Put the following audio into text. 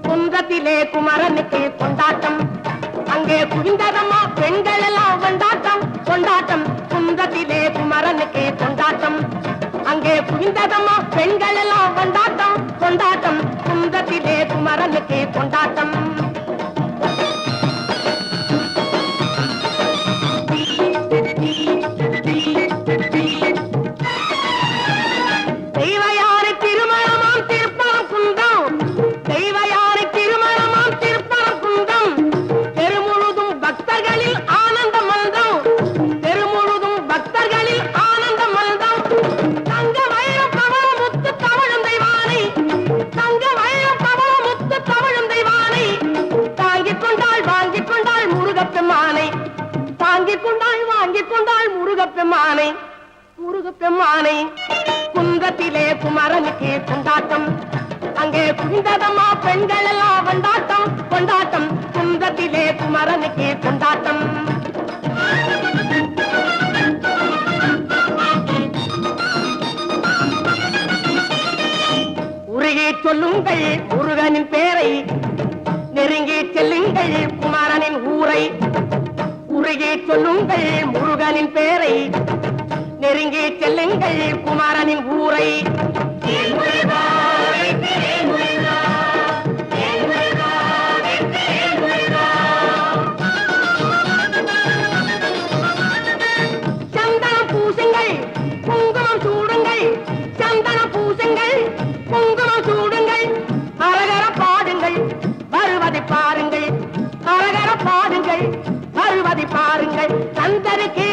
குன்றத்திலே குமரனுக்கு கொண்டாட்டம், அங்கே குவிந்ததம்மா பெண்கள் எல்லாம் கொண்டாட்டம் கொண்டாட்டம். குன்றத்திலே குமரனுக்கு கொண்டாட்டம், அங்கே குவிந்ததம்மா பெண்கள் எல்லாம் கொண்டாட்டம் கொண்டாட்டம். குன்றத்திலே குமரனுக்கு கொண்டாட்டம். தெய்வயானை திருமணமாம் திருப்பரம் குன்றம், தெய்வயானை திருமணமாம் திருப்பரம் குன்றம். தெருமுழுதும் பக்தர்களில் ஆனந்த மல்தம், தெருமுழுதும் பக்தர்களில் ஆனந்த மல்தம். தங்க வைரம் பவள முத்து தவழும் தெய்வானை, தங்க வைரம் பவள முத்து தவழும் தெய்வானை. தாங்கிக் கொண்டாள் வாங்கிக் கொண்டாள் முருகப்பெம்மானை, தாங்கிக் கொண்டாள் வாங்கிக் கொண்டாள் முருகப்பெம்மானை முருகப்பெம்மானை. குன்றத்திலே குமரனுக்கு கொண்டாட்டம், அங்கே குவிந்ததம்மா பெண்கள் எல்லாம் கொண்டாட்டம் கொண்டாட்டம். குன்றத்திலே குமரனுக்கு கொண்டாட்டம். உருகி சொல்லுங்கள் முருகனின் பேரை, நெருங்கி செல்லுங்கள் குமரனின் ஊரை. உருகி சொல்லுங்கள் முருகனின் பேரை, நெருங்கி செல்லுங்கள் குமரனின் ஊரை. சந்தனம் பூசுங்கள் குங்குமம் சூடுங்கள், சந்தனம் பூசுங்கள் குங்குமம் சூடுங்கள். அரகர பாடுங்கள் வருவதை பாருங்கள், அரகர பாடுங்கள் வருவதை பாருங்கள். சந்தனுக்கு